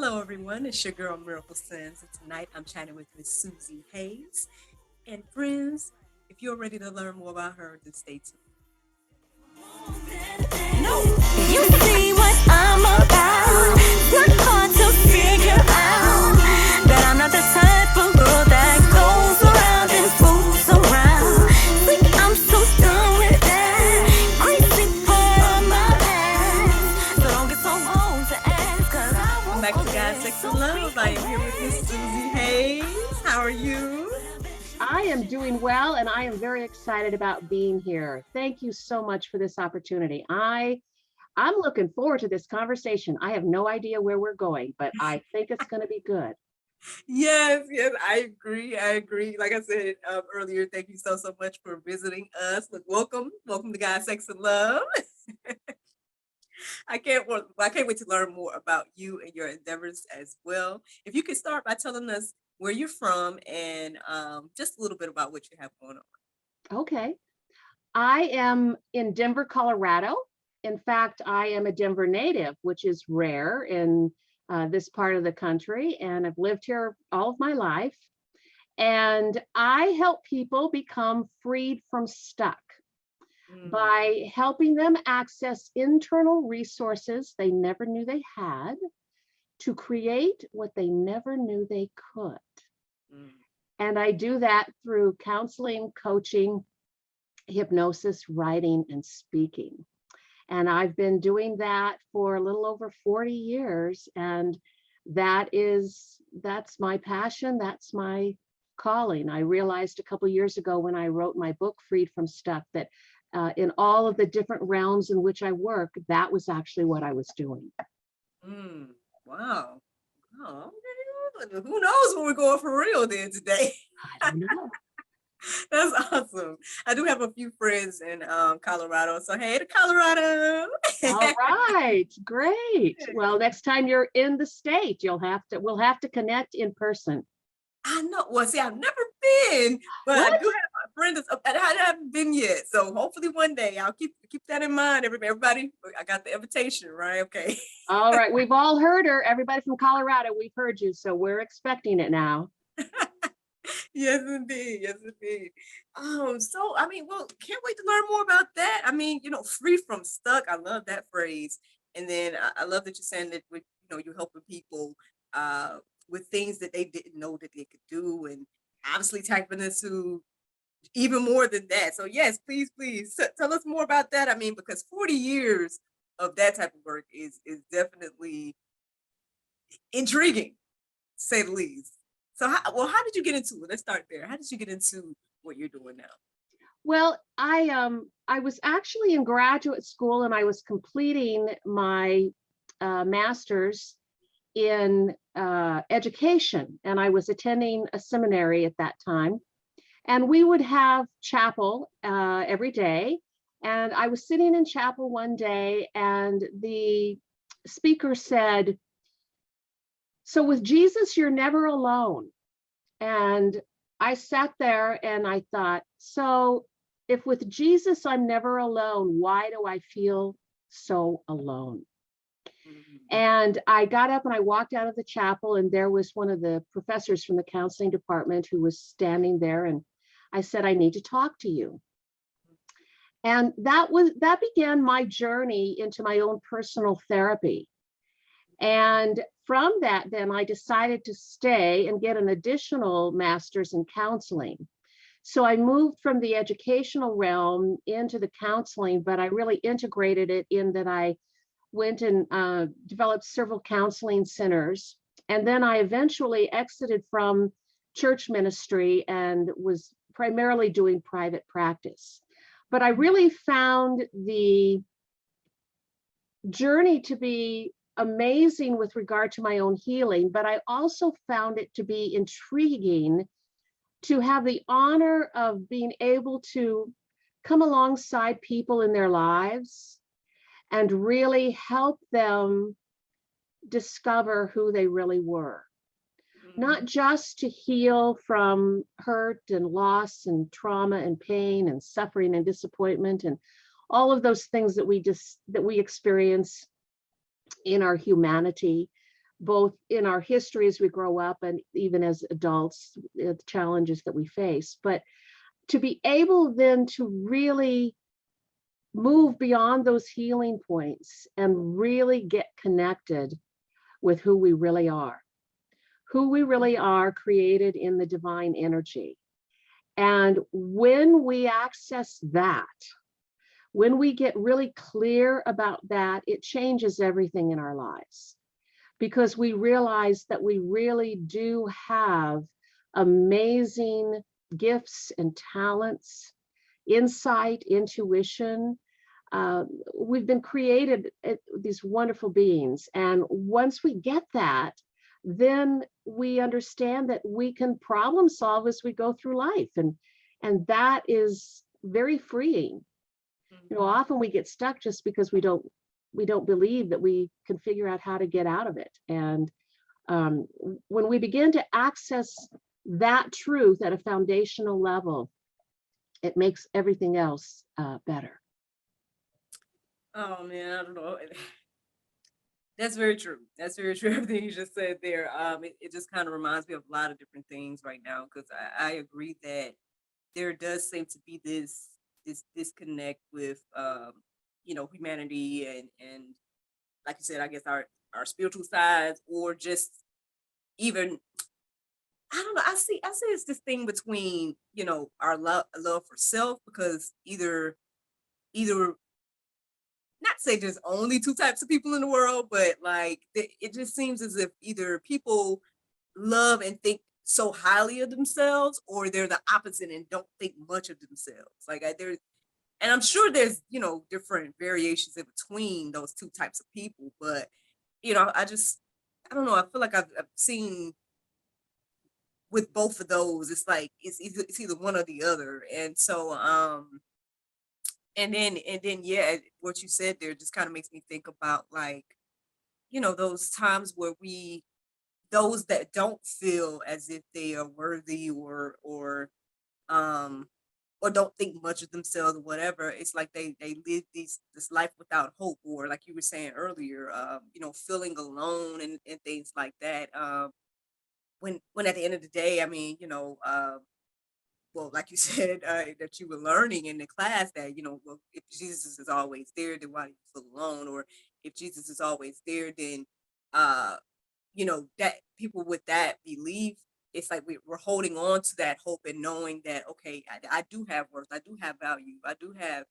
Hello, everyone. It's your girl Miracle Sims, and tonight I'm chatting with Miss Susie Hayes. And friends, if you're ready to learn more about her, then stay tuned. No, you see what I'm about. Not hard to figure out that I'm not the type of girl that goes around and fools around. Think I'm so done with that crazy part of my past. So don't get so old to ask, 'cause I Welcome won't back to forget God, it. Sex, So and free Love. I am over here with Miss Susie Hayes. How are you? I am doing well and I am very excited about being here. Thank you so much for this opportunity. I'm looking forward to this conversation. I have no idea where we're going, but I think it's going to be good. Yes, I agree. I agree. Like I said earlier, thank you so much for visiting us. Look, welcome to God, Sex, and Love. I can't wait to learn more about you and your endeavors as well. If you could start by telling us where you're from and just a little bit about what you have going on. Okay. I am in Denver, Colorado. In fact, I am a Denver native, which is rare in this part of the country. And I've lived here all of my life. And I help people become freed from stuck Mm, by helping them access internal resources they never knew they had to create what they never knew they could. mm. And I do that through counseling, coaching, hypnosis, writing, and speaking. And I've been doing that for a little over 40 years. And that's my passion. That's my calling. I realized a couple years ago when I wrote my book, Freed from Stuck, that in all of the different realms in which I work, that was actually what I was doing. Mm, wow. Oh, okay. Who knows where we're going for real then today? I don't know. That's awesome. I do have a few friends in Colorado. So hey to Colorado. All right, great. Well, next time you're in the state, we'll have to connect in person. I know. Well, see, I've never been, but I What? do have a friend that's up, and I haven't been yet. So hopefully one day I'll keep that in mind. Everybody, I got the invitation, right? Okay. All right, we've all heard her. Everybody from Colorado, we've heard you, so we're expecting it now. Yes, indeed. Yes, indeed. So I mean, well, can't wait to learn more about that. I mean, free from stuck. I love that phrase. And then I love that you're saying that with you're helping people uh with things that they didn't know that they could do, and obviously tapping into even more than that. So yes, please tell us more about that. I mean, because 40 years of that type of work is definitely intriguing, to say the least. So how did you get into it? Let's start there. How did you get into what you're doing now? Well, I was actually in graduate school and I was completing my master's in education, and I was attending a seminary at that time. And we would have chapel every day. And I was sitting in chapel one day, and the speaker said, "So with Jesus, you're never alone." And I sat there and I thought, so if with Jesus I'm never alone, why do I feel so alone? Mhm. And I got up and I walked out of the chapel, and there was one of the professors from the counseling department who was standing there. And I said, "I need to talk to you." And that began my journey into my own personal therapy. And from that, then I decided to stay and get an additional master's in counseling. So I moved from the educational realm into the counseling, but I really integrated it in that I went and developed several counseling centers. And then I eventually exited from church ministry and was primarily doing private practice. But I really found the journey to be amazing with regard to my own healing, but I also found it to be intriguing to have the honor of being able to come alongside people in their lives and really help them discover who they really were. Not Mhm. just to heal from hurt and loss and trauma and pain and suffering and disappointment and all of those things that we experience in our humanity, both in our history as we grow up and even as adults, the challenges that we face. But to be able then to really move beyond those healing points and really get connected with who we really are created in the divine energy. And when we access that, when we get really clear about that, it changes everything in our lives, because we realize that we really do have amazing gifts and talents, insight, intuition. We've been created these wonderful beings. And once we get that, then we understand that we can problem solve as we go through life. And that is very freeing. You know, often we get stuck just because we don't believe that we can figure out how to get out of it. And when we begin to access that truth at a foundational level, it makes everything else better. Oh man, I don't know. That's very true. That's very true. Everything you just said there. It just kind of reminds me of a lot of different things right now, because I agree that there does seem to be this disconnect with humanity and like you said, I guess our spiritual sides, or just even, I don't know. I see it's this thing between our love for self, because either not say there's only two types of people in the world, but like it just seems as if either people love and think so highly of themselves, or they're the opposite and don't think much of themselves. Like there, and I'm sure there's different variations in between those two types of people, but I don't know. I feel like I've seen with both of those, it's like it's either one or the other, and so and then yeah, what you said there just kind of makes me think about, like, those times where those that don't feel as if they are worthy, um or don't think much of themselves or whatever. It's like they live this life without hope, or like you were saying earlier, feeling alone and things like that. When at the end of the day, I mean, well, like you said, that you were learning in the class that, well, if Jesus is always there, then why do you feel alone? Or if Jesus is always there, then, uh, that people with that belief, it's like we're holding on to that hope and knowing that, okay, I do have worth, I do have value, I do have,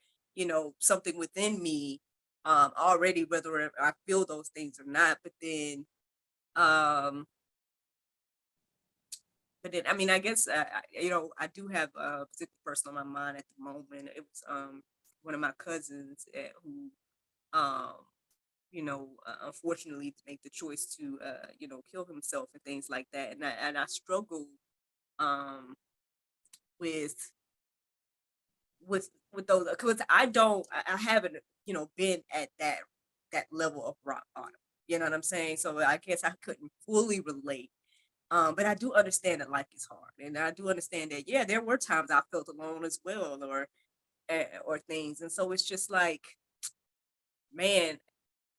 something within me already, whether I feel those things or not. Um, but then, I mean, I guess, I do have a particular person on my mind at the moment. It was one of my cousins who, um, unfortunately, to make the choice to, kill himself and things like that. And I struggle um, with with those, because I haven't, been at that level of rock bottom. You know what I'm saying? So I guess I couldn't fully relate, but I do understand that life is hard, and I do understand that, yeah, there were times I felt alone as well, or things, and so it's just like, man,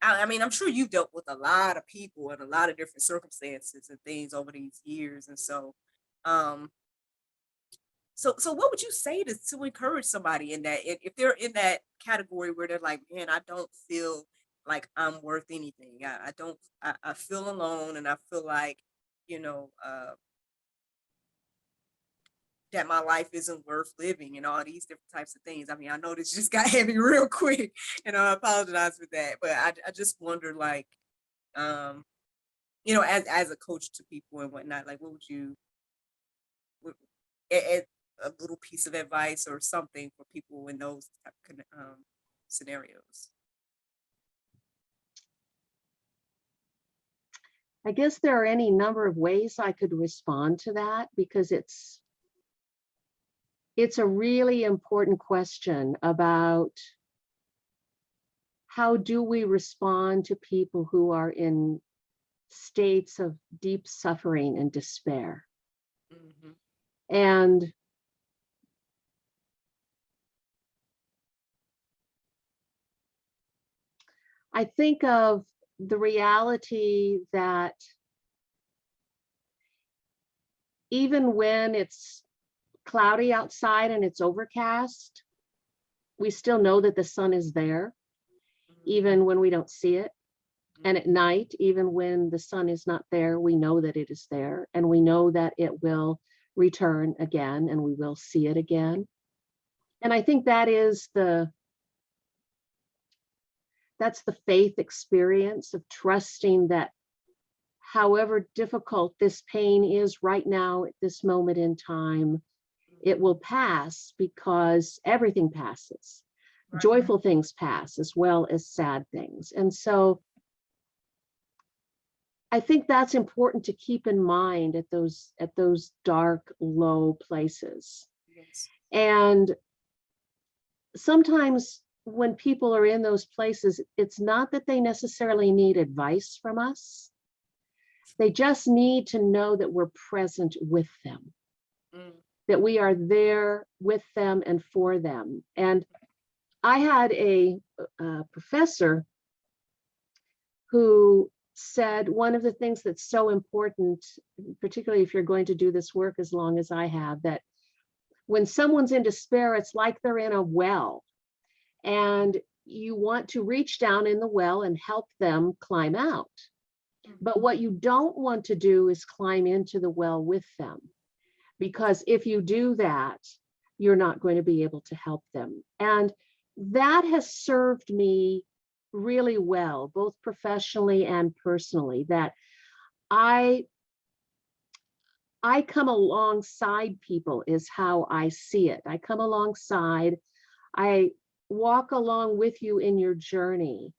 I mean, I'm sure you've dealt with a lot of people and a lot of different circumstances and things over these years, and um, so what would you say to encourage somebody in that, if they're in that category where they're like, man, I don't feel like I'm worth anything. I don't. I feel alone, and I feel like, you know. That my life isn't worth living, and all these different types of things. I mean, I know this just got heavy real quick, and I apologize for that. But I just wonder, like, um, as a coach to people and whatnot, like, what would you, what, a little piece of advice or something for people in those type of scenarios? I guess there are any number of ways I could respond to that, because it's a really important question about how do we respond to people who are in states of deep suffering and despair. Hmm. And I think of the reality that even when it's cloudy outside and it's overcast, we still know that the sun is there, even when we don't see it. And at night, even when the sun is not there, we know that it is there, and we know that it will return again, and we will see it again. And I think that's the faith experience of trusting that however difficult this pain is right now at this moment in time, it will pass, because everything passes. Right. Joyful things pass as well as sad things. And so I think that's important to keep in mind at those dark, low places. Yes. And sometimes when people are in those places, it's not that they necessarily need advice from us. They just need to know that we're present with them, that we are there with them and for them. And I had a professor who said one of the things that's so important, particularly if you're going to do this work as long as I have, that when someone's in despair, it's like they're in a well, and you want to reach down in the well and help them climb out. But what you don't want to do is climb into the well with them, because if you do that, you're not going to be able to help them. And that has served me really well, both professionally and personally, that I come alongside people is how I see it. I come alongside, I walk along with you in your journey,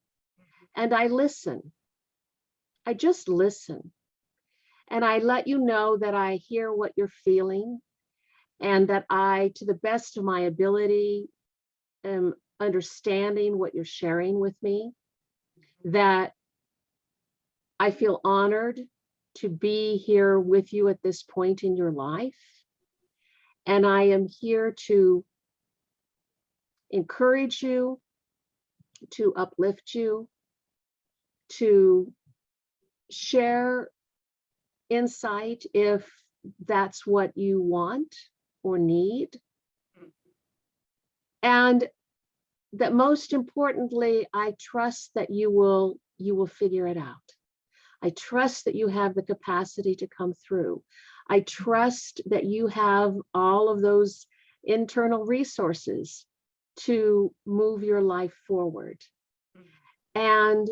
and I listen. I just listen. And I let you know that I hear what you're feeling, and that I, to the best of my ability, am understanding what you're sharing with me, that I feel honored to be here with you at this point in your life. And I am here to encourage you, to uplift you, to share insight if that's what you want or need. And that most importantly, I trust that you will figure it out. I trust that you have the capacity to come through. I trust that you have all of those internal resources to move your life forward. And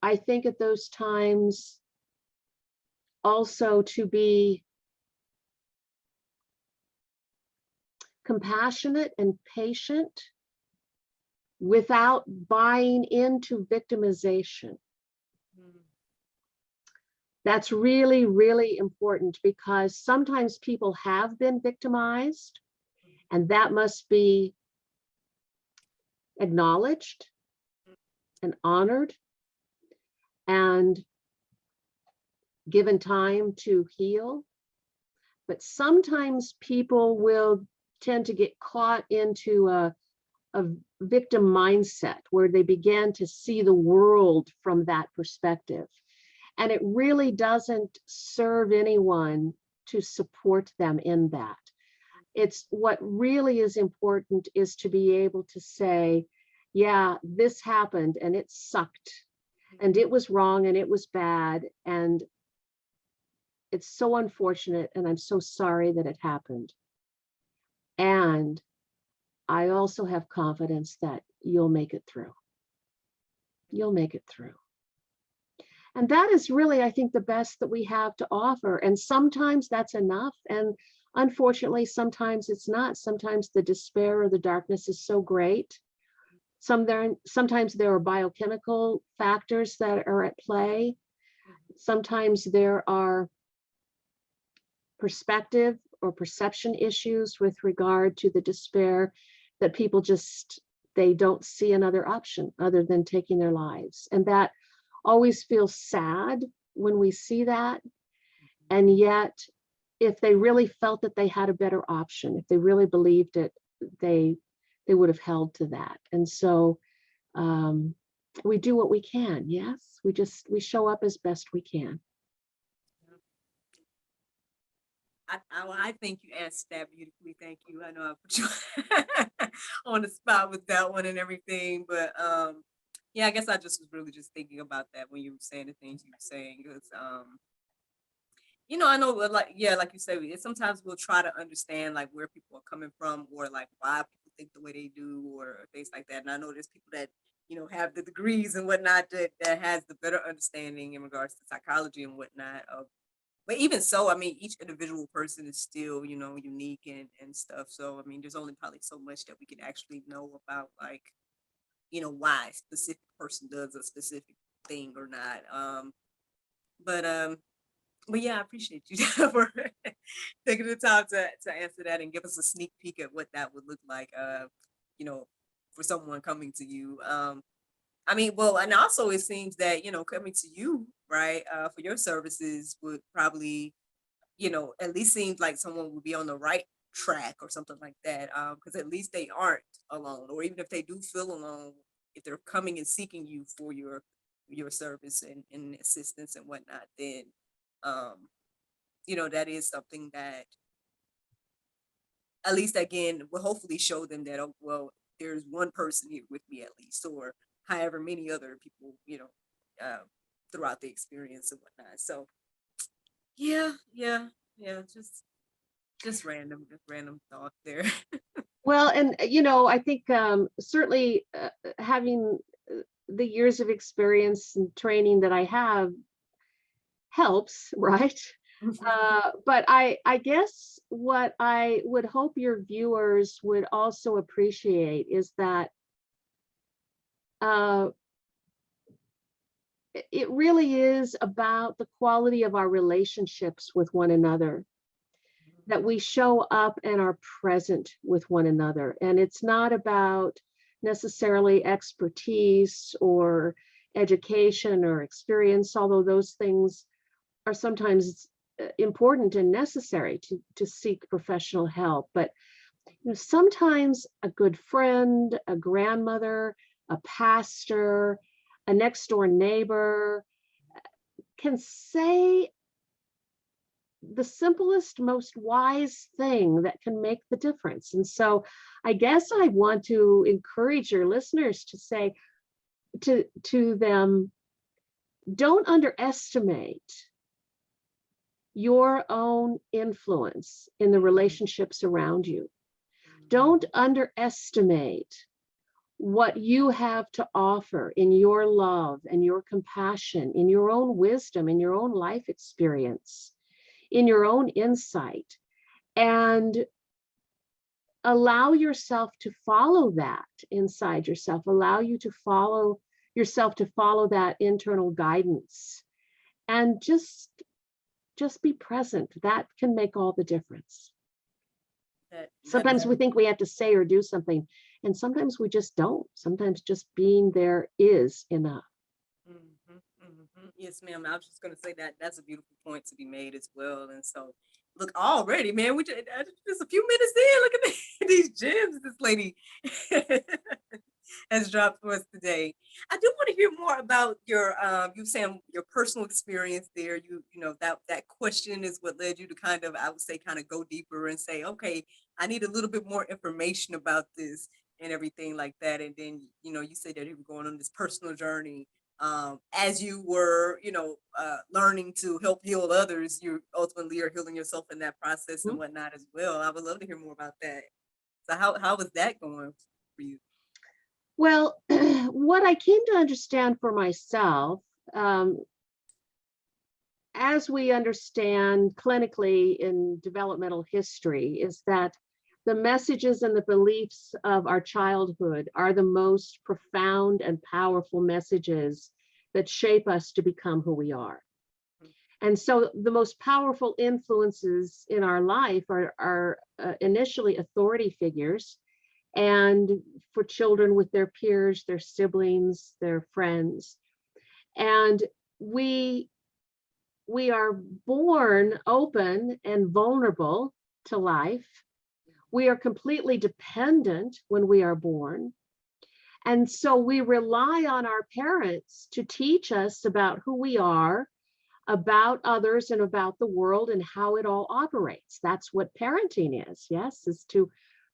I think at those times also to be compassionate and patient without buying into victimization. That's really, really important, because sometimes people have been victimized, and that must be acknowledged and honored and given time to heal. But sometimes people will tend to get caught into a victim mindset where they begin to see the world from that perspective. And it really doesn't serve anyone to support them in that. It's what really is important is to be able to say, yeah, this happened and it sucked and it was wrong and it was bad and it's so unfortunate and I'm so sorry that it happened. And I also have confidence that you'll make it through. You'll make it through. And that is really, I think, the best that we have to offer. And sometimes that's enough. And unfortunately, sometimes it's not. Sometimes the despair or the darkness is so great. Sometimes there are biochemical factors that are at play. Sometimes there are perspective or perception issues with regard to the despair that people just, they don't see another option other than taking their lives. And that always feels sad when we see that. And yet, if they really felt that they had a better option, if they really believed it, they would have held to that. And so we do what we can. Yes, we show up as best we can. I think you answered that beautifully. Thank you. I know I put you on the spot with that one and everything, but yeah, I guess I just was really just thinking about that when you were saying the things you were saying. Because I know, like, yeah, like you said, sometimes we'll try to understand like where people are coming from, or like why people think the way they do, or things like that. And I know there's people that have the degrees and whatnot that has the better understanding in regards to psychology and whatnot. But even so, I mean, each individual person is still, unique and stuff. So I mean, there's only probably so much that we can actually know about, like, why a specific person does a specific thing or not. But yeah, I appreciate you for taking the time to answer that and give us a sneak peek at what that would look like, you know, for someone coming to you. I mean, well, and also it seems that, coming to you, right, for your services would probably, at least seems like someone would be on the right track or something like that. Because at least they aren't alone, or even if they do feel alone, if they're coming and seeking you for your service and assistance and whatnot, then um, that is something that at least again will hopefully show them that, oh well, there's one person here with me at least, or however many other people, uh, throughout the experience and whatnot. So yeah, yeah, yeah, just random thought there. Well, and I think certainly having the years of experience and training that I have helps, right? But I guess what I would hope your viewers would also appreciate is that uh, it really is about the quality of our relationships with one another, that we show up and are present with one another. And it's not about necessarily expertise or education or experience, although those things are sometimes important and necessary to seek professional help. But sometimes a good friend, a grandmother, a pastor, a next door neighbor can say the simplest, most wise thing that can make the difference. And so I guess I want to encourage your listeners to say to them, don't underestimate your own influence in the relationships around you. Don't underestimate what you have to offer in your love and your compassion, in your own wisdom, in your own life experience, in your own insight, and allow yourself to follow that inside yourself. Allow yourself to follow that internal guidance, and just be present. That can make all the difference. Sometimes we think we have to say or do something, and sometimes we just don't. Sometimes just being there is enough. Yes, ma'am. I was just going to say that that's a beautiful point to be made as well. And so, look, already, man, we just a few minutes in. Look at these gems this lady has dropped for us today. I do want to hear more about your you saying your personal experience there. That question is what led you to kind of, I would say, kind of go deeper and say, okay, I need a little bit more information about this and everything like that. And then you said that you were going on this personal journey, as you were learning to help heal others. You ultimately are healing yourself in that process and whatnot as well. I would love to hear more about that. So how was that going for you? Well, what I came to understand for myself, as we understand clinically in developmental history, is that the messages and the beliefs of our childhood are the most profound and powerful messages that shape us to become who we are. And so the most powerful influences in our life are initially authority figures, and for children with their peers, their siblings, their friends. And we are born open and vulnerable to life. We are completely dependent when we are born. And so we rely on our parents to teach us about who we are, about others, and about the world and how it all operates. That's what parenting is, yes, is to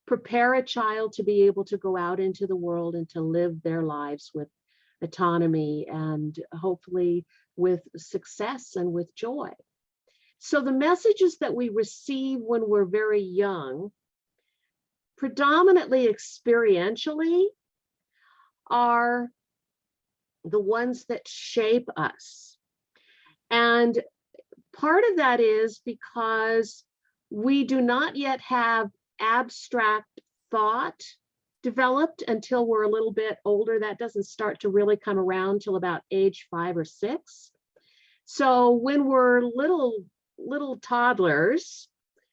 prepare a child to be able to go out into the world and to live their lives with autonomy and hopefully with success and with joy. So the messages that we receive when we're very young, predominantly experientially, are the ones that shape us. And part of that is because we do not yet have abstract thought developed until we're a little bit older. That doesn't start to really come around till about age 5 or 6. So when we're little toddlers,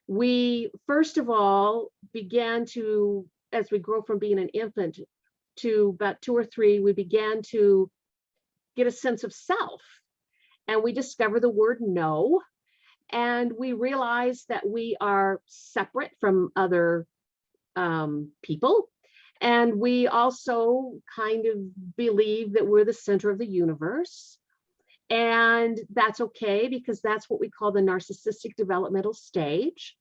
we first of all began to, as we grow from being an infant to about 2 or 3, we began to get a sense of self. And we discover the word no. And we realize that we are separate from other people. And we also kind of believe that we're the center of the universe. And that's okay, because that's what we call the narcissistic developmental stage.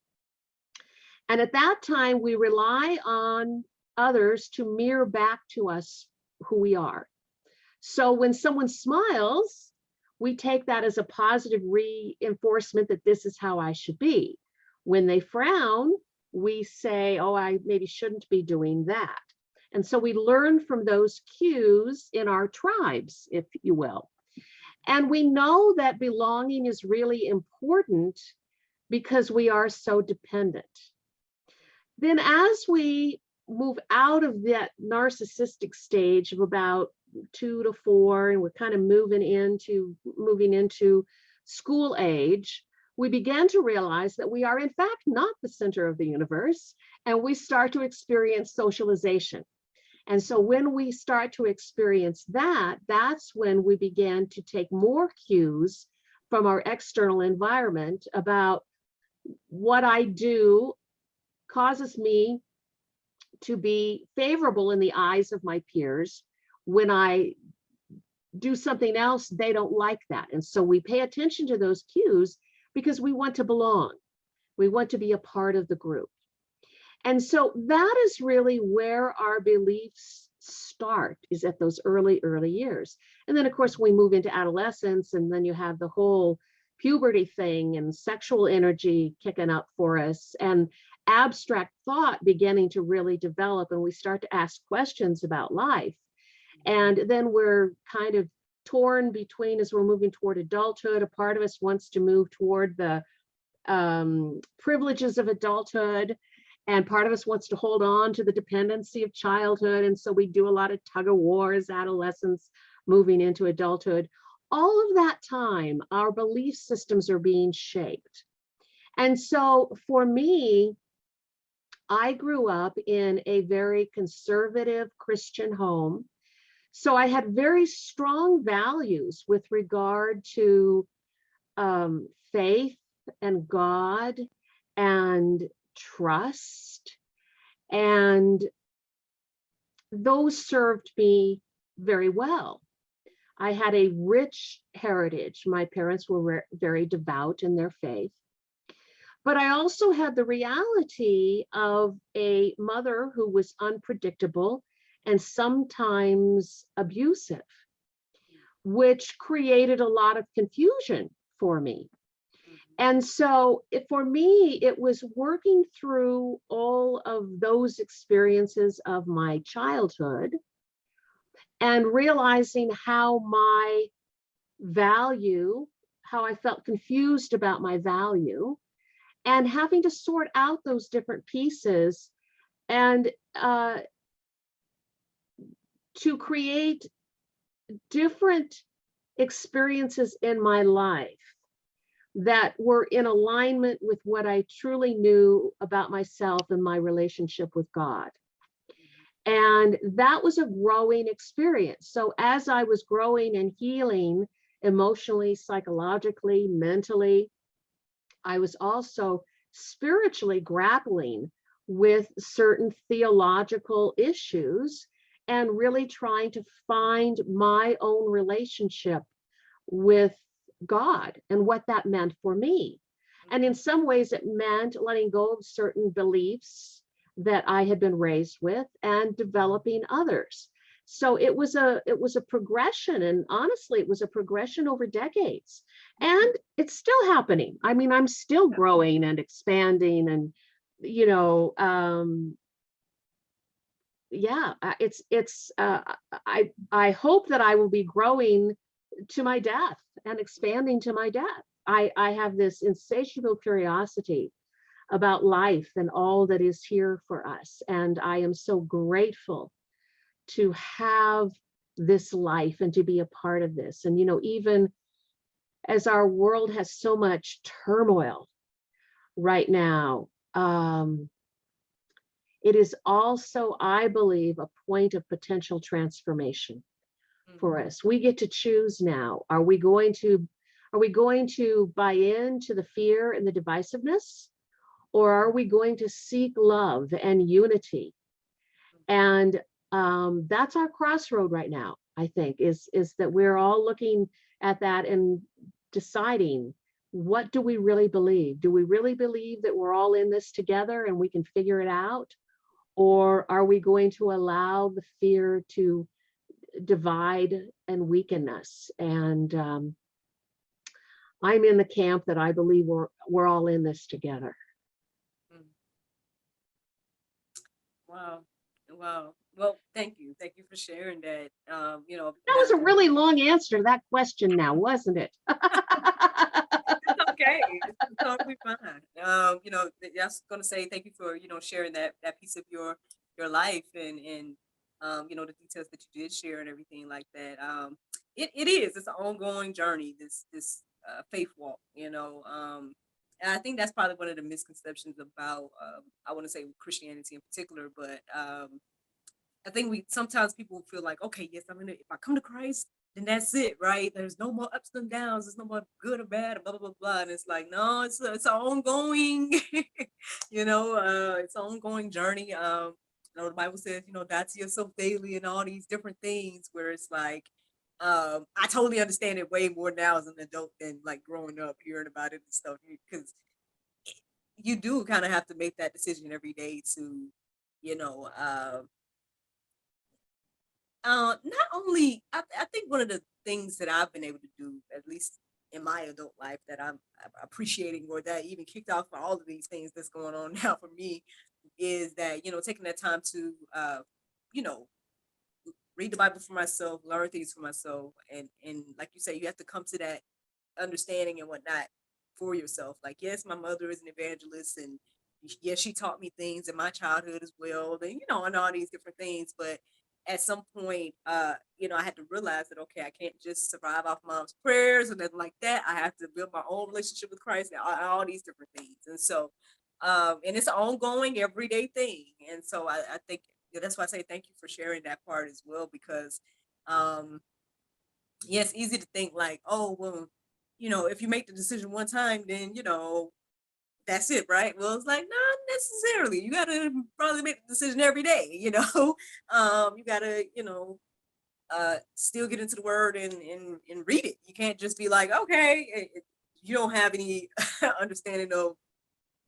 And at that time, we rely on others to mirror back to us who we are. So when someone smiles, we take that as a positive reinforcement that this is how I should be. When they frown, we say, oh, I maybe shouldn't be doing that. And so we learn from those cues in our tribes, if you will. And we know that belonging is really important because we are so dependent. Then as we move out of that narcissistic stage of about 2 to 4, and we're kind of moving into school age, we begin to realize that we are in fact not the center of the universe, and we start to experience socialization. And so when we start to experience that, that's when we begin to take more cues from our external environment about what I do causes me to be favorable in the eyes of my peers. When I do something else, they don't like that. And so we pay attention to those cues because we want to belong. We want to be a part of the group. And so that is really where our beliefs start, is at those early years. And then of course we move into adolescence, and then you have the whole puberty thing and sexual energy kicking up for us, and abstract thought beginning to really develop, and we start to ask questions about life. And then we're kind of torn between, as we're moving toward adulthood, a part of us wants to move toward the privileges of adulthood, and part of us wants to hold on to the dependency of childhood. And so we do a lot of tug of war as adolescents moving into adulthood. All of that time, our belief systems are being shaped. And so for me, I grew up in a very conservative Christian home. So I had very strong values with regard to faith and God and trust. And those served me very well. I had a rich heritage. My parents were very devout in their faith. But I also had the reality of a mother who was unpredictable and sometimes abusive, which created a lot of confusion for me. And so for me, it was working through all of those experiences of my childhood and realizing how my value, how I felt confused about my value, and having to sort out those different pieces and to create different experiences in my life that were in alignment with what I truly knew about myself and my relationship with God. And that was a growing experience. So as I was growing and healing emotionally, psychologically, mentally, I was also spiritually grappling with certain theological issues and really trying to find my own relationship with God and what that meant for me. And in some ways, it meant letting go of certain beliefs that I had been raised with and developing others. So it was a progression, and honestly, it was a progression over decades, and it's still happening. I mean, I'm still growing and expanding, and you know, yeah, I hope that I will be growing to my death and expanding to my death. I have this insatiable curiosity about life and all that is here for us. And I am so grateful to have this life and to be a part of this. And, even as our world has so much turmoil right now, it is also, I believe, a point of potential transformation for us. We get to choose now. Are we going to buy into the fear and the divisiveness, or are we going to seek love and unity? And that's our crossroad right now, I think, is that we're all looking at that and deciding, what do we really believe? Do we really believe that we're all in this together and we can figure it out? Or are we going to allow the fear to divide and weaken us? And I'm in the camp that I believe we're all in this together. Mm. Wow. Wow. Well, thank you. Thank you for sharing that. That was a really long answer to that question now, wasn't it? It's okay. It's totally fine. I was gonna say thank you for, sharing that piece of your life and the details that you did share and everything like that. It's an ongoing journey, this faith walk, and I think that's probably one of the misconceptions about I want to say Christianity in particular, but I think we sometimes people feel like, okay, yes, if I come to Christ, then that's it, right? There's no more ups and downs. There's no more good or bad, blah blah blah blah. And it's like, no, it's an ongoing, it's an ongoing journey. The Bible says, die to yourself daily and all these different things. Where it's like, I totally understand it way more now as an adult than like growing up hearing about it and stuff, because you do kind of have to make that decision every day to, you know, uh, not only I think one of the things that I've been able to do, at least in my adult life, that I'm appreciating, or that even kicked off for all of these things that's going on now for me, is that taking that time to you know read the Bible for myself, learn things for myself, and like you say, you have to come to that understanding and whatnot for yourself. Like, yes, my mother is an evangelist, and yes, she taught me things in my childhood as well, and and all these different things. But at some point, I had to realize that, okay, I can't just survive off mom's prayers and nothing like that. I have to build my own relationship with Christ and all these different things. And so, and it's an ongoing, everyday thing. And so I think that's why I say thank you for sharing that part as well, because um, yeah, it's easy to think like, oh, well, if you make the decision one time, then, that's it, right? Well, it's like, not necessarily. You gotta probably make the decision every day, you gotta, still get into the word and read it. You can't just be like, okay, you don't have any understanding of,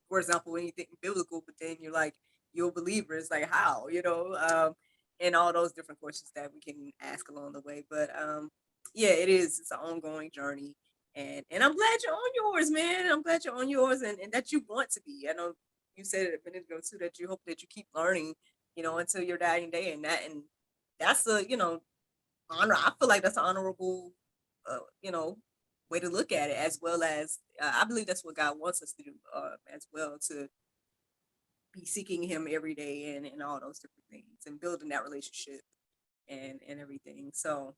for example, anything biblical, but then you're like, you're a believer. It's like, how, and all those different questions that we can ask along the way. But yeah, it is. It's an ongoing journey, and I'm glad you're on yours, man. I'm glad you're on yours, and that you want to be. I know you said it a minute ago too, that you hope that you keep learning, until your dying day, and that's a honor. I feel like that's an honorable, uh, you know, way to look at it, as well as I believe that's what God wants us to do, as well, to be seeking Him every day and all those different things and building that relationship and everything. So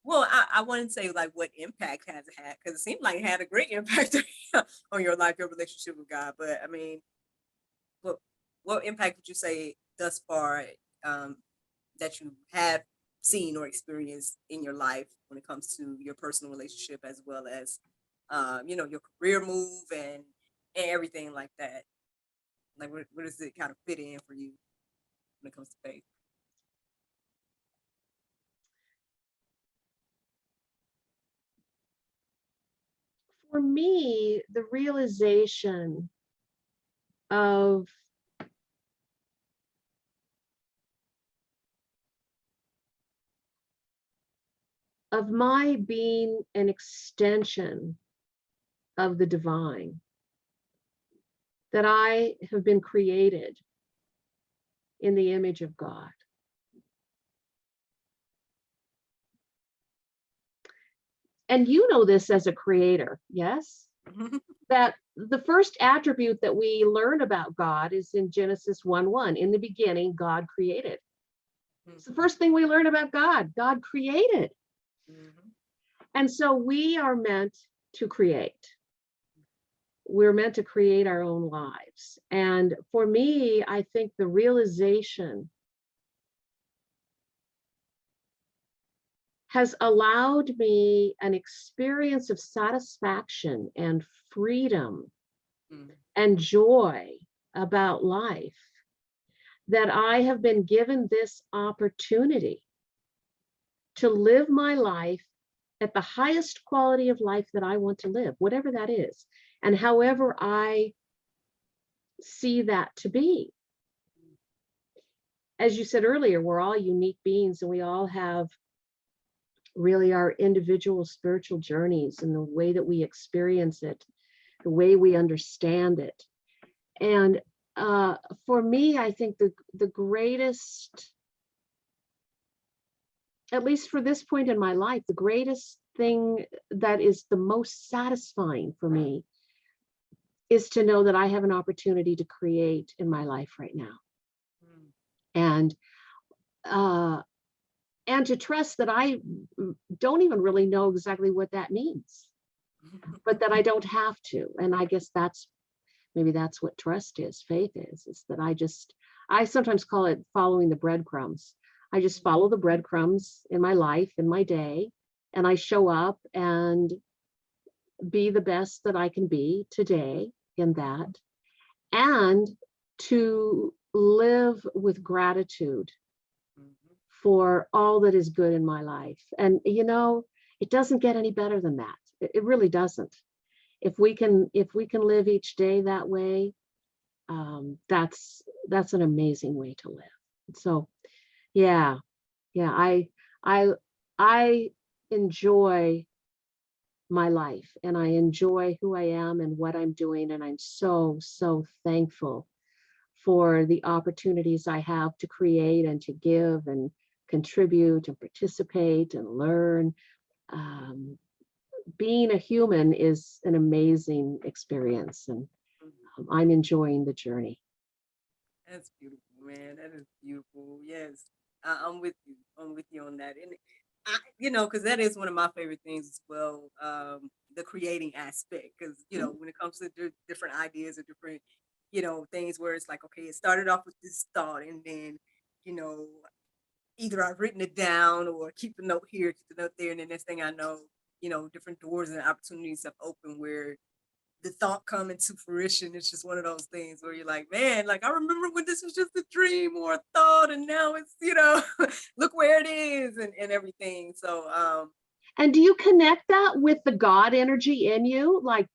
well, I wouldn't say like what impact has it had, because it seemed like it had a great impact on your life, your relationship with God. But I mean, what what impact would you say thus far, um, that you have seen or experienced in your life when it comes to your personal relationship, as well as your career move and everything like that? Like, where does it kind of fit in for you? when it comes to faith? For me, the realization of my being an extension of the divine, that I have been created in the image of God. And you know this as a creator, yes? That the first attribute that we learn about God is in Genesis 1:1. In the beginning, God created. It's the first thing we learn about God. God created. And so we are meant to create. We're meant to create our own lives. And for me, I think the realization has allowed me an experience of satisfaction and freedom and joy about life, that I have been given this opportunity to live my life at the highest quality of life that I want to live, whatever that is, and however I see that to be. As you said earlier, we're all unique beings and we all have really our individual spiritual journeys and the way that we experience it, the way we understand it. And for me, I think the greatest, at least for this point in my life, the greatest thing that is the most satisfying for me is to know that I have an opportunity to create in my life right now. And to trust that I don't even really know exactly what that means, but that I don't have to. And I guess maybe that's what trust is, faith is that I sometimes call it following the breadcrumbs. I just follow the breadcrumbs in my life, in my day, and I show up and be the best that I can be today in that, and to live with gratitude for all that is good in my life. And it doesn't get any better than that. It really doesn't. If we can live each day that way, that's an amazing way to live. So yeah, I enjoy my life and I enjoy who I am and what I'm doing, and I'm so thankful for the opportunities I have to create and to give and contribute and participate and learn. Being a human is an amazing experience, and I'm enjoying the journey. That's beautiful, man. That is beautiful. Yes, I'm with you. I'm with you on that. And because that is one of my favorite things as well. The creating aspect, because when it comes to different ideas or different, things where it's like, okay, it started off with this thought, and then, you know, either I've written it down or keep a note here, keep a note there, and then next thing I know, different doors and opportunities have opened where the thought come into fruition. It's just one of those things where you're like, man, like I remember when this was just a dream or a thought, and now it's, look where it is and everything. So And do you connect that with the God energy in you? Like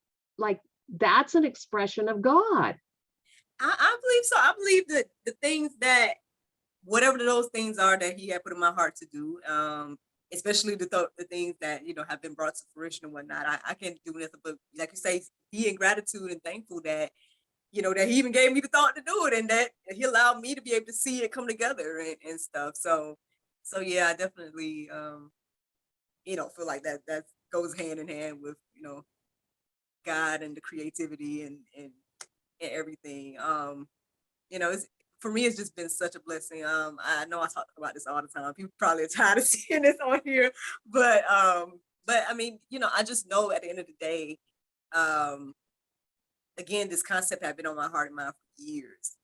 that's an expression of God. I believe so. I believe that the things that, whatever those things are that he had put in my heart to do, especially the things that, have been brought to fruition and whatnot, I can't do nothing but, like you say, be in gratitude and thankful that, that he even gave me the thought to do it, and that he allowed me to be able to see it come together and stuff. So yeah, I definitely, feel like that goes hand in hand with, God and the creativity and everything. It's, for me, it's just been such a blessing. I know I talk about this all the time. People probably are tired of seeing this on here, but I mean, I just know at the end of the day, again, this concept had been on my heart and mind for years,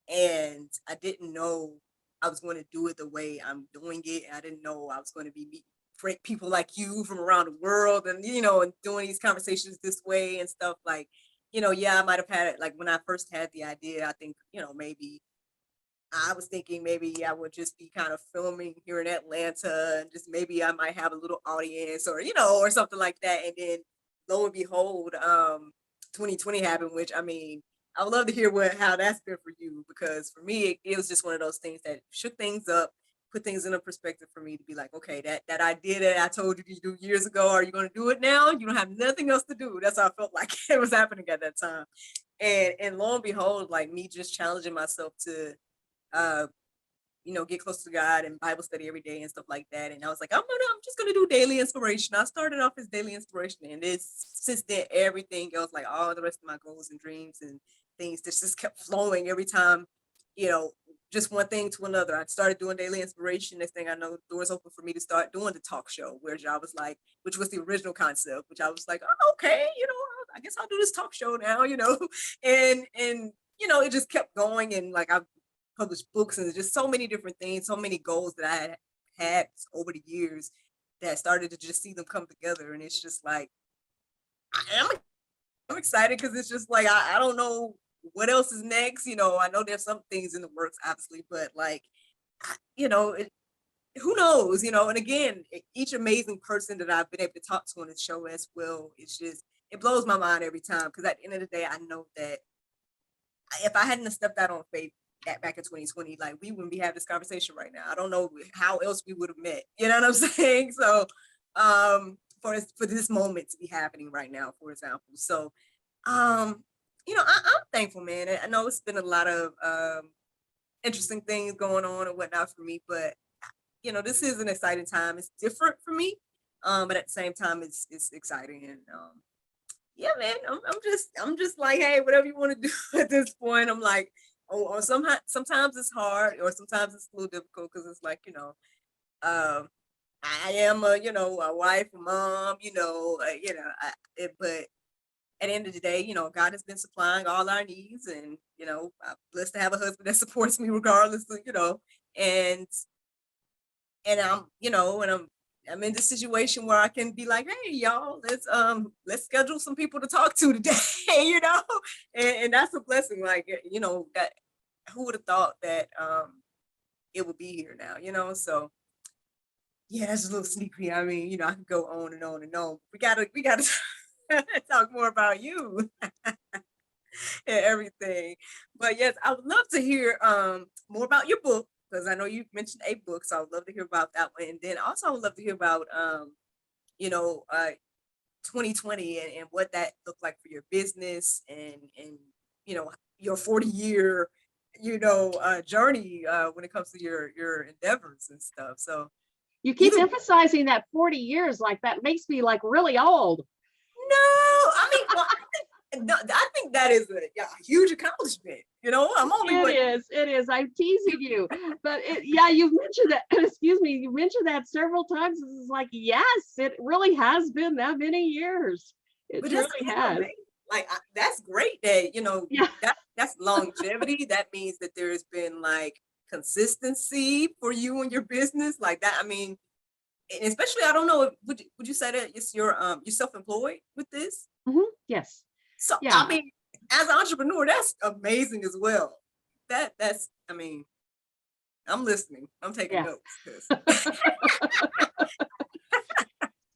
and I didn't know I was going to do it the way I'm doing it. I didn't know I was going to be meeting great people like you from around the world, and and doing these conversations this way and stuff. Like, yeah, I might have had it, like when I first had the idea, I think, maybe I was thinking maybe I would just be kind of filming here in Atlanta and just maybe I might have a little audience or, or something like that. And then lo and behold, 2020 happened, which I mean, I would love to hear how that's been for you because for me, it was just one of those things that shook things up, put things in a perspective for me to be like, okay, that idea that I told you to do years ago, are you going to do it now? You don't have nothing else to do. That's how I felt like it was happening at that time. And lo and behold, like me just challenging myself to uh get close to God and Bible study every day and stuff like that. And I was like, I'm just gonna do daily inspiration. I started off as daily inspiration, and it's since then everything else, like all the rest of my goals and dreams and things, just kept flowing every time, you know, just one thing to another. I started doing daily inspiration. Next thing I know, doors open for me to start doing the talk show, which I was like, which was the original concept, which I was like, oh, okay, I guess I'll do this talk show now, and it just kept going, and like I published books and just so many different things, so many goals that I had over the years that started to just see them come together. And it's just like, I'm excited because it's just like, I don't know what else is next. I know there's some things in the works, obviously, but like, who knows, and again, each amazing person that I've been able to talk to on the show as well, it blows my mind every time. Because at the end of the day, I know that if I hadn't stepped out on faith back in 2020, like we wouldn't be having this conversation right now. I don't know how else we would have met. You know what I'm saying? So for this moment to be happening right now, for example. So I'm thankful, man. I know it's been a lot of interesting things going on and whatnot for me, but this is an exciting time. It's different for me. But at the same time it's exciting. And yeah, man, I'm just like, hey, whatever you want to do at this point. I'm like, or sometimes it's hard, or sometimes it's a little difficult because it's like, I am a wife, a mom, but at the end of the day, God has been supplying all our needs, and I'm blessed to have a husband that supports me regardless of, and I'm in this situation where I can be like, hey, y'all, let's schedule some people to talk to today, and that's a blessing. Like, that who would have thought that it would be here now, So yeah, that's a little sneaky. I mean, I could go on and on and on. We gotta talk more about you and everything. But yes, I would love to hear more about your book, because I know you mentioned a book, so I would love to hear about that one. And then also I would love to hear about you know, uh 2020 and what that looked like for your business and your 40-year journey when it comes to your endeavors and stuff. So You keep either emphasizing that 40 years, like that makes me like really old. no, I mean, well, I think that is a huge accomplishment. I'm only what. It is. I'm teasing you, but yeah, you've mentioned that. Excuse me, you mentioned that several times. This is like, yes, it really has been that many years. It But really has. amazing. Like that's great that Yeah. that's longevity. That means that there's been like consistency for you and your business, like that. I mean, and especially I don't know if would you say that it's you're self-employed with this? Yes. So I Yeah. mean, as an entrepreneur, that's amazing as well. That's I mean, I'm listening. I'm taking Yeah. notes 'cause-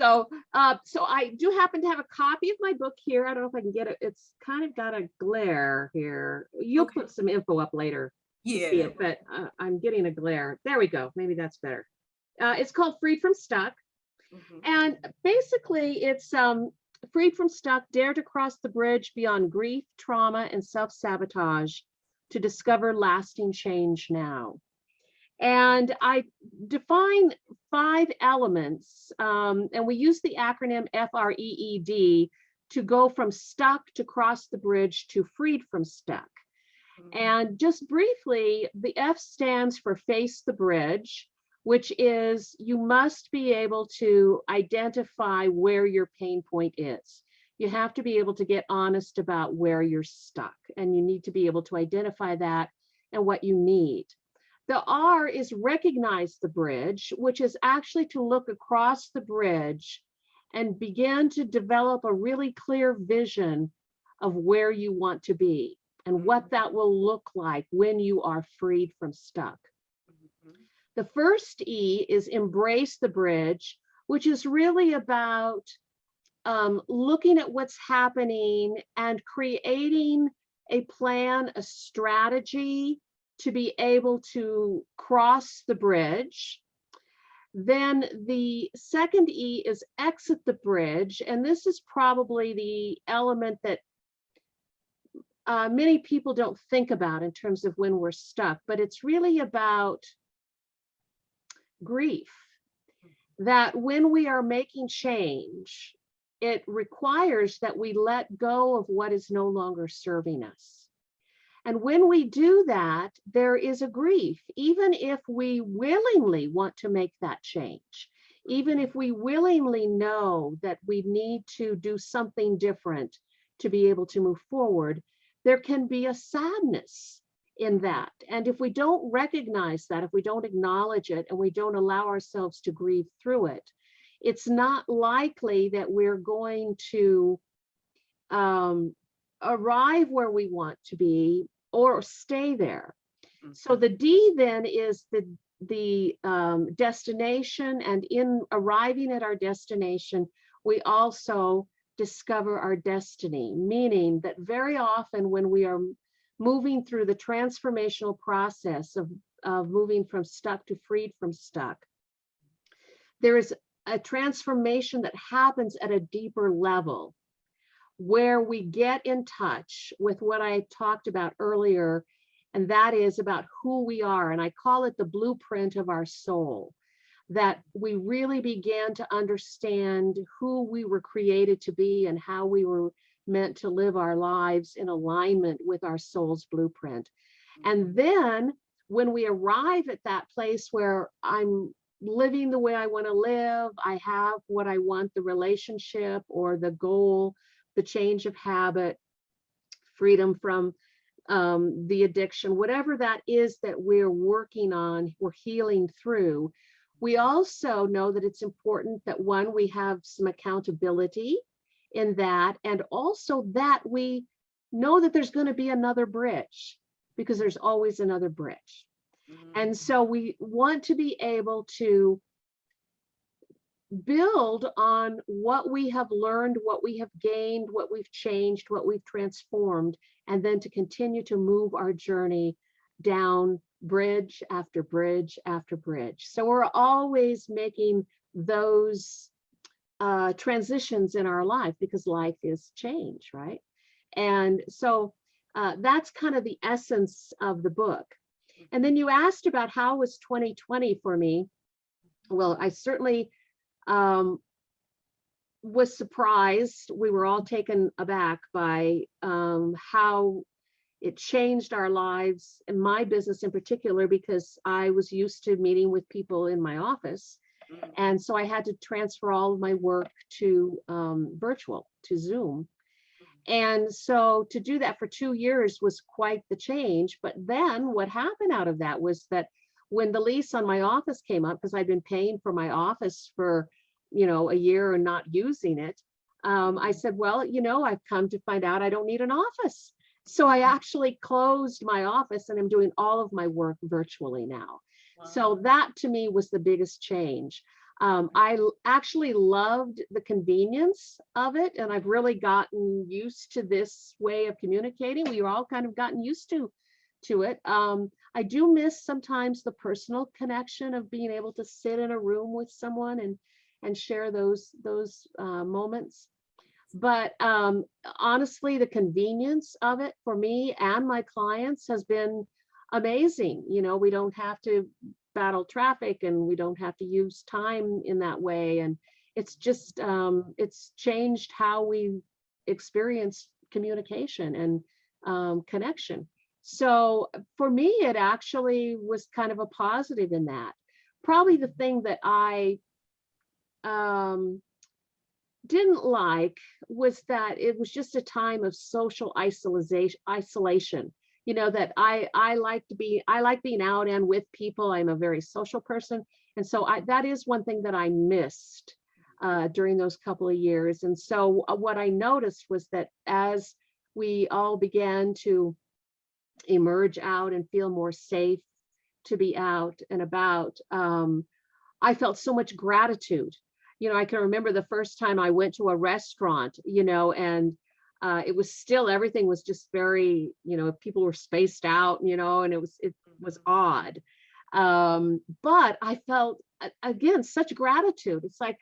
So I do happen to have a copy of my book here. I don't know if I can get it. It's kind of got a glare here. You'll okay. put some info up later to see Yeah. it, but I'm getting a glare. There we go. Maybe that's better. It's called Freed from Stuck. Mhm. And basically, it's freed from stuck, dare to cross the bridge beyond grief, trauma, and self sabotage to discover lasting change now. And I define 5 elements, and we use the acronym FREED to go from stuck to cross the bridge to freed from stuck. Mhm. And just briefly, the F stands for face the bridge, which is you must be able to identify where your pain point is. You have to be able to get honest about where you're stuck, and you need to be able to identify that and what you need. The R is recognize the bridge, which is actually to look across the bridge and begin to develop a really clear vision of where you want to be. and what that will look like when you are freed from stuck. Mhm. The first E is embrace the bridge, which is really about looking at what's happening and creating a plan, a strategy to be able to cross the bridge. Then the second E is exit the bridge. And this is probably the element that many people don't think about in terms of when we're stuck, but it's really about grief. That when we are making change, it requires that we let go of what is no longer serving us. And when we do that, there is a grief, even if we willingly want to make that change, even if we willingly know that we need to do something different to be able to move forward, there can be a sadness in that. And if we don't recognize that, if we don't acknowledge it, and we don't allow ourselves to grieve through it, it's not likely that we're going to arrive where we want to be or stay there. So the D then is the destination, and in arriving at our destination, we also discover our destiny, meaning that very often when we are moving through the transformational process of moving from stuck to freed from stuck, there is a transformation that happens at a deeper level where we get in touch with what I talked about earlier, and that is about who we are. And I call it the blueprint of our soul, that we really began to understand who we were created to be and how we were meant to live our lives in alignment with our soul's blueprint. And then when we arrive at that place where I'm living the way I want to live, I have what I want, the relationship or the goal, the change of habit, freedom from the addiction, whatever that is that we're working on, we're healing through. We also know that it's important that one, we have some accountability in that, and also that we know that there's going to be another bridge, because there's always another bridge. And so we want to be able to build on what we have learned, what we have gained, what we've changed, what we've transformed, and then to continue to move our journey down bridge after bridge after bridge. So we're always making those transitions in our life, because life is change, right? And so that's kind of the essence of the book. And then you asked about how was 2020 for me. Well, I certainly was surprised. We were all taken aback by how it changed our lives, and my business in particular, because I was used to meeting with people in my office. And so I had to transfer all of my work to virtual, to Zoom. And so to do that for 2 years was quite the change. But then what happened out of that was that when the lease on my office came up, because I'd been paying for my office for, a year and not using it, I said, well, I've come to find out I don't need an office. So I actually closed my office and I'm doing all of my work virtually now. Wow. So that to me was the biggest change. I actually loved the convenience of it, and I've really gotten used to this way of communicating. We all kind of gotten used to it. I do miss sometimes the personal connection of being able to sit in a room with someone and share those moments. But honestly, the convenience of it for me and my clients has been amazing. We don't have to battle traffic, and we don't have to use time in that way. And it's just, it's changed how we experience communication and connection. So for me, it actually was kind of a positive in that. Probably the thing that I didn't like was that it was just a time of social isolation. That I like being out and with people. I'm a very social person. And so that is one thing that I missed during those couple of years. And so what I noticed was that as we all began to emerge out and feel more safe to be out and about. I felt so much gratitude. I can remember the first time I went to a restaurant, and it was still, everything was just very, people were spaced out, and it was Mhm. odd. But I felt again such gratitude. It's like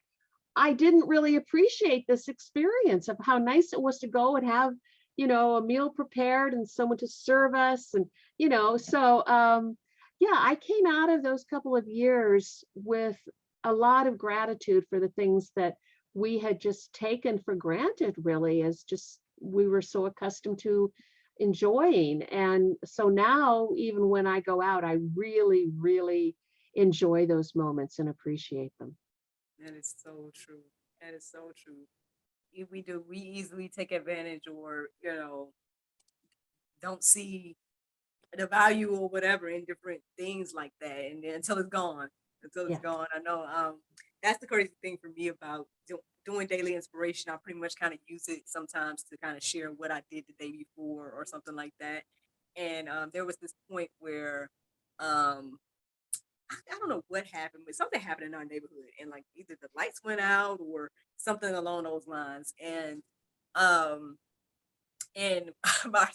I didn't really appreciate this experience of how nice it was to go and have, a meal prepared and someone to serve us. And, yeah, I came out of those couple of years with a lot of gratitude for the things that we had just taken for granted, really, as just we were so accustomed to enjoying. And so now, even when I go out, I really, really enjoy those moments and appreciate them. That is so true. That is so true. If we do, we easily take advantage or, don't see the value or whatever in different things like that. And then until it's gone, until it's Yeah. gone. I know that's the crazy thing for me about doing daily inspiration. I pretty much kind of use it sometimes to kind of share what I did the day before or something like that. And there was this point where um, I don't know what happened, but something happened in our neighborhood, and like either the lights went out or something along those lines. Um, and my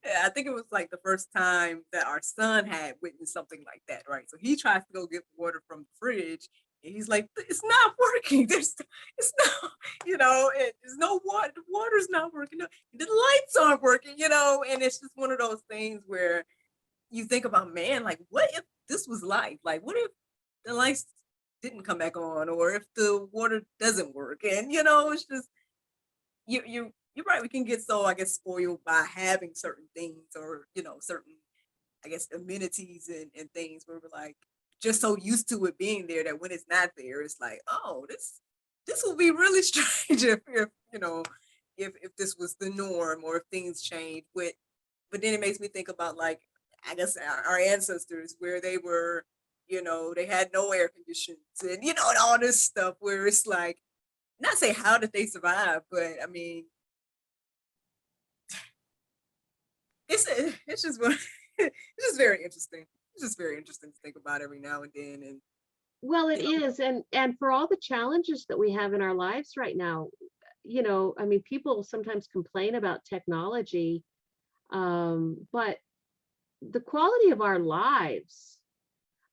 yeah, I think it was like the first time that our son had witnessed something like that, right? So he tries to go get water from the fridge, and he's like, "It's not working. It's not, there's no water. The water's not working. The lights aren't working, And it's just one of those things where you think about, man, like, what if this was life? Like, what if the lights didn't come back on, or if the water doesn't work? And it's just you're right. We can get so, I guess, spoiled by having certain things or certain, I guess, amenities and things where we're like just so used to it being there that when it's not there, it's like, oh, this will be really strange if if this was the norm or if things change. But then it makes me think about, like, I guess our ancestors where they were, they had no air conditions and and all this stuff where it's like, not say how did they survive, but I mean, it's just it's just very interesting. It's just very interesting to think about every now and then, and Well, it you know, is, and for all the challenges that we have in our lives right now, I mean, people sometimes complain about technology, but the quality of our lives,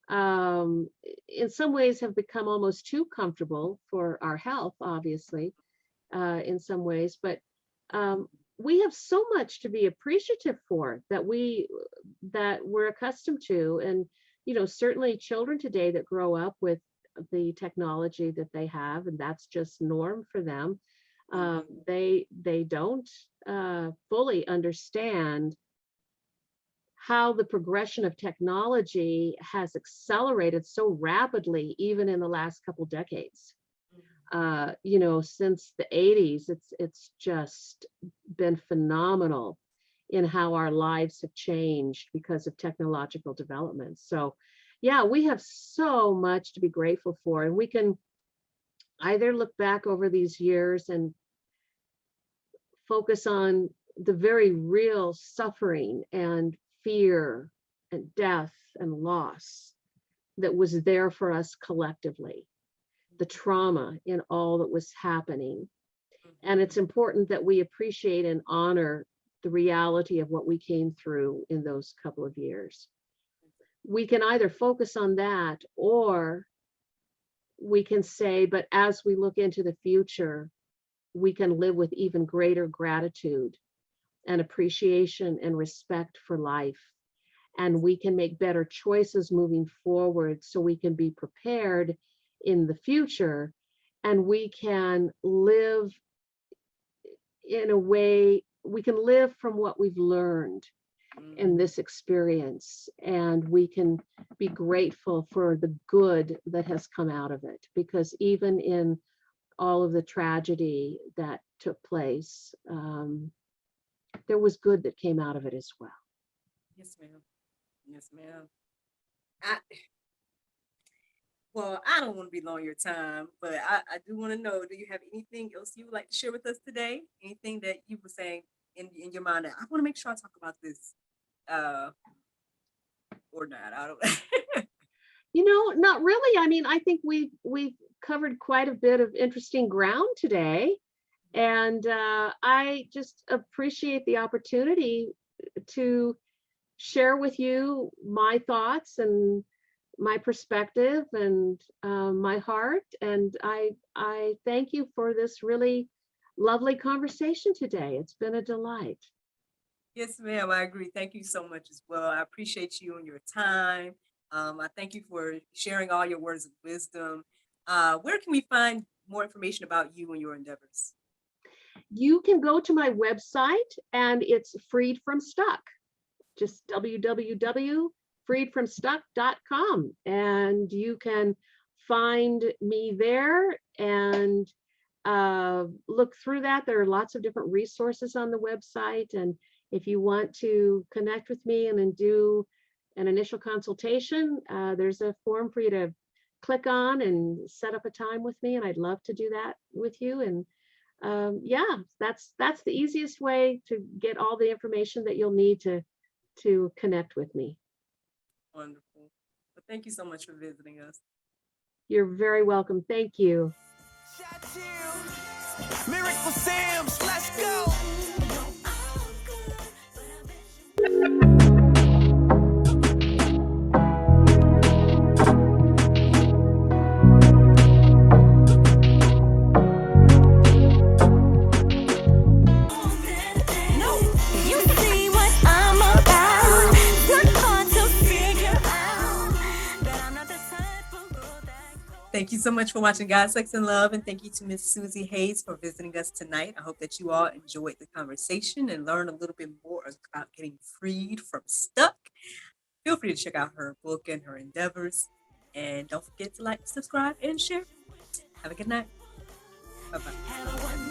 in some ways, have become almost too comfortable for our health, obviously, in some ways. But um, we have so much to be appreciative for that we're accustomed to, and certainly children today that grow up with the technology that they have, and that's just norm for them. mhm, They don't fully understand how the progression of technology has accelerated so rapidly, even in the last couple decades. Since the 80s, it's just been phenomenal in how our lives have changed because of technological developments. So, yeah, we have so much to be grateful for, and we can either look back over these years and focus on the very real suffering and fear and death and loss that was there for us collectively, the trauma in all that was happening. And mhm, it's important that we appreciate and honor the reality of what we came through in those couple of years. We can either focus on that, or we can say, but as we look into the future, we can live with even greater gratitude and appreciation and respect for life. And we can make better choices moving forward so we can be prepared in the future, and we can live in a way, we can live from what we've learned in mhm. this experience, and we can be grateful for the good that has come out of it, because even in all of the tragedy that took place, there was good that came out of it as well. Yes, ma'am. Yes, ma'am. I Well, I don't want to be long your time, but I do want to know, do you have anything else you would like to share with us today? Anything that you were saying in your mind that I want to make sure I talk about this? uh, or not? I don't. Not really. I mean, I think we've covered quite a bit of interesting ground today, and I just appreciate the opportunity to share with you my thoughts and my perspective and my heart. And I thank you for this really lovely conversation today. It's been a delight. Yes, ma'am. I agree. Thank you so much as well. I appreciate you and your time. I thank you for sharing all your words of wisdom. Where can we find more information about you and your endeavors? You can go to my website and it's Freed from Stuck. Just www.freedfromstuck.com, and you can find me there and look through that. There are lots of different resources on the website, and if you want to connect with me and then do an initial consultation, there's a form for you to click on and set up a time with me, and I'd love to do that with you. And yeah, that's the easiest way to get all the information that you'll need to connect with me. Wonderful. Well, thank you so much for visiting us. You're very welcome. Thank you. Miracle Sam's, let's go. You see what I'm about. Not hard to figure out that I'm not the type of girl that goes. Thank you so much for watching God, Sex, and Love. And thank you to Miss Susie Hayes for visiting us tonight. I hope that you all enjoyed the conversation and learned a little bit more about getting freed from stuck. Feel free to check out her book and her endeavors. And don't forget to like, subscribe, and share. Have a good night. Bye-bye. Have a wonderful